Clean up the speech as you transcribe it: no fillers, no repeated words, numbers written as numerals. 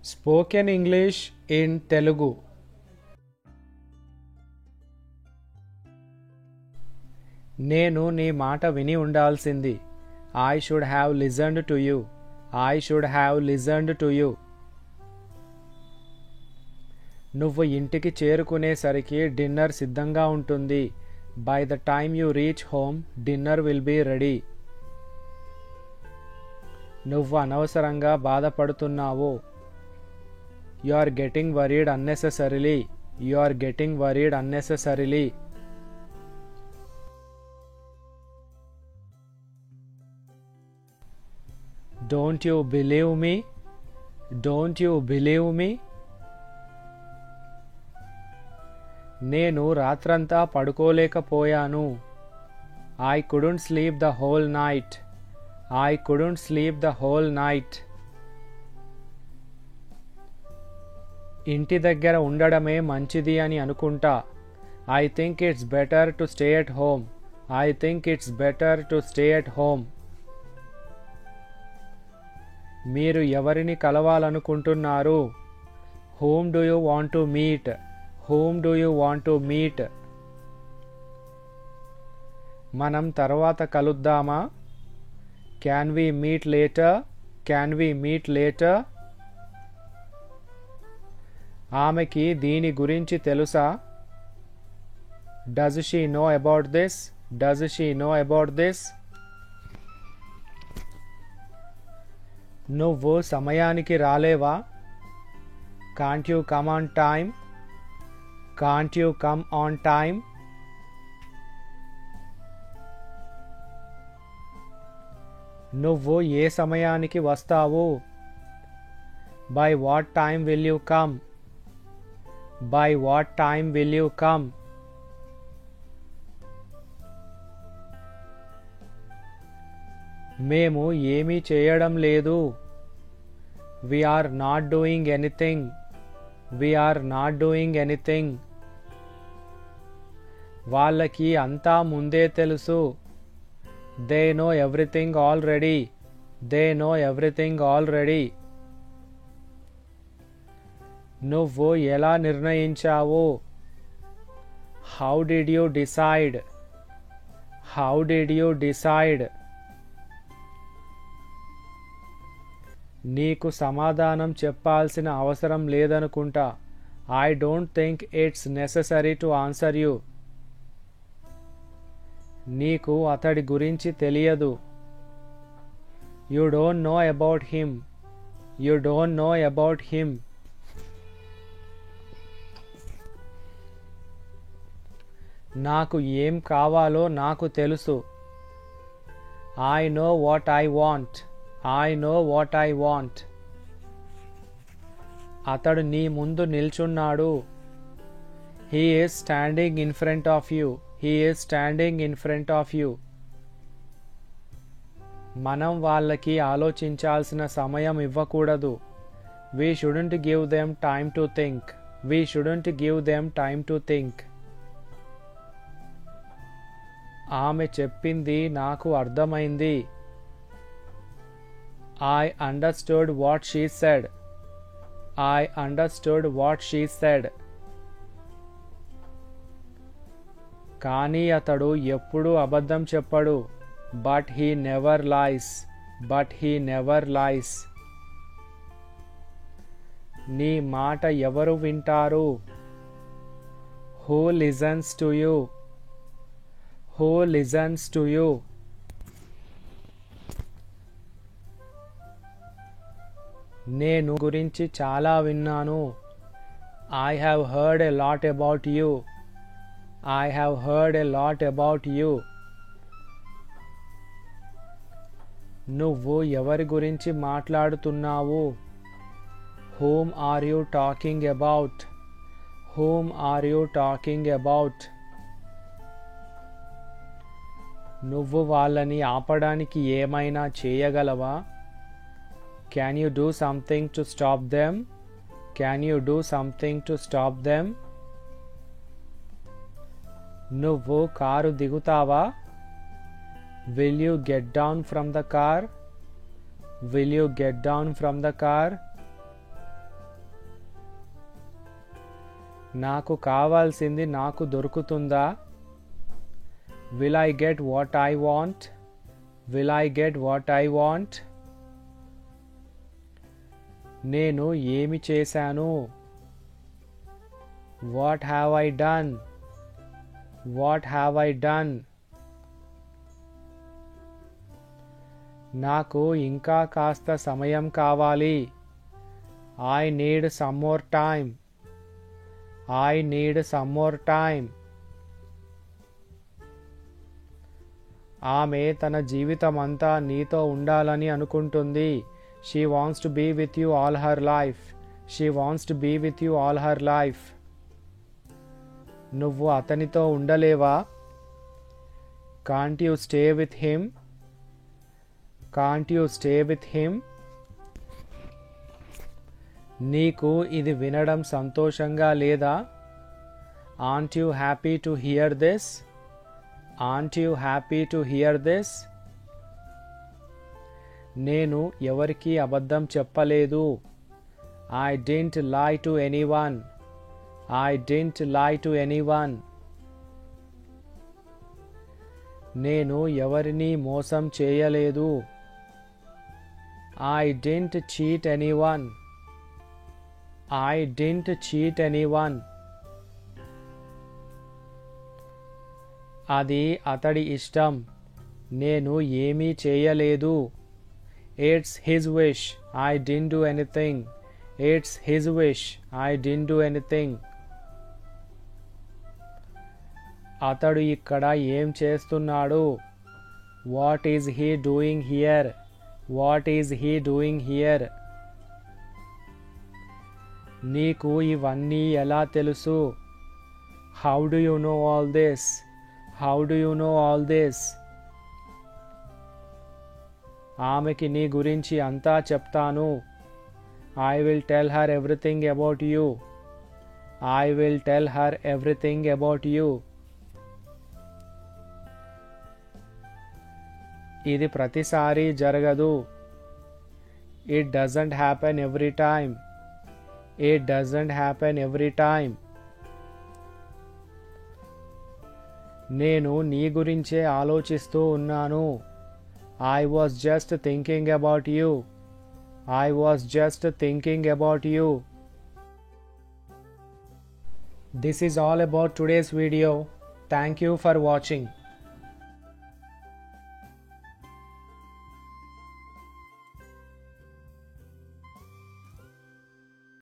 Spoken English in Telugu. నేను నీ మాట విని ఉండాల్సింది. I should have listened to you. I should have listened to you. నువ్వు ఇంటికి చేరుకునేసరికి డిన్నర్ సిద్ధంగా ఉంటుంది. By the time you reach home, dinner will be ready. నువ్వు అనవసరంగా బాధపడుతున్నావు. You are getting worried unnecessarily. You are getting worried unnecessarily. Don't you believe me? Don't you believe me? నేను రాత్రంతా పడుకోలేకపోయాను. I couldn't sleep the whole night. I couldn't sleep the whole night. ఇంటి దగ్గర ఉండడమే మంచిది అని అనుకుంటా. I think it's better to stay at home. I think it's better to stay at home. మీరు ఎవరిని కలవాలనుకుంటున్నారు? Whom do you want to meet? Whom do you want to meet? మనం తర్వాత కలుద్దామా? Can we meet later? Can we meet later? ఆమెకి దీని గురించి తెలుసా? Does she know about this? Does she know about this? నువ్వు సమయానికి రాలేవా? Can't you come on time? Can't you come on time? నువ్వు ఏ సమయానికి వస్తావు? By what time will you come? By what time will you come? మేము ఏమీ చేయడం లేదు. We are not doing anything. We are not doing anything. వాళ్ళకి అంతా ముందే తెలుసు. They know everything already. They know everything already. నువ్వు ఎలా నిర్ణయించావు? How did you decide? How did you decide? నీకు సమాధానం చెప్పాల్సిన అవసరం లేదనుకుంటా. I don't think it's necessary to answer you. నీకు అతడి గురించి తెలియదు. You don't know about him. You don't know about him. నాకు ఏం కావాలో నాకు తెలుసు. I know what I want. I know what I want. అతడు నీ ముందు నిల్చున్నాడు. He is standing in front of you. He is standing in front of you. మనం వాళ్ళకి ఆలోచించాల్సిన సమయం ఇవ్వకూడదు. We shouldn't give them time to think. We shouldn't give them time to think. ఆమె చెప్పింది నాకు అర్థమైంది. I understood what she said. I understood what she said. కానీ అతడు ఎప్పుడూ అబద్ధం చెప్పడు. But he never lies. But he never lies. నీ మాట ఎవరు వింటారు? Who listens to you? Who listens to you? నేను గురించి చాలా విన్నాను. I have heard a lot about you. I have heard a lot about you. నువ్వు ఎవరి గురించి మాట్లాడుతున్నావు? Whom are you talking about? Whom are you talking about? నువ్వు వాళ్ళని ఆపడానికి ఏమైనా చేయగలవా? Can you do something to stop them? Can you do something to stop them? నువ్వు car దిగుతావా? Will you get down from the car? Will you get down from the car? నాకు కావాల్సింది నాకు దొరుకుతుందా? Will I get what I want? Will I get what I want? నేను ఏమి చేశాను? What have I done? What have I done? నాకు ఇంకా కాస్త సమయం కావాలి. I need some more time. I need some more time. ఆమె తన జీవితమంతా నీతో ఉండాలని అనుకుంటుంది. She wants to be with you all her life. She wants to be with you all her life. నువ్వు అతనితో ఉండలేవా? Can't you stay with him? Can't you stay with him? నీకు ఇది వినడం సంతోషంగా లేదా? Aren't you happy to hear this? Aren't you happy to hear this? నేను ఎవరికీ అబద్ధం చెప్పలేదు. I didn't lie to anyone. I didn't lie to anyone. నేను ఎవరినీ మోసం చేయలేదు. I didn't cheat anyone. I didn't cheat anyone. అది అతడి ఇష్టం. నేను ఏమీ చేయలేదు. It's his wish. I didn't do anything. It's his wish. I didn't do anything. అతడు ఇక్కడ ఏం చేస్తున్నాడు? What is he doing here? What is he doing here? నీకు ఇవన్నీ ఎలా తెలుసు? How do you know all this? How do you know all this? ఆమెకి నీ గురించి అంతా చెప్తాను. I will tell her everything about you. I will tell her everything about you. ఇది ప్రతిసారి జరగదు. It doesn't happen every time. It doesn't happen every time. నేను నీ గురించే ఆలోచిస్తూ ఉన్నాను. I was just thinking about you. I was just thinking about you. This is all about today's video. Thank you for watching.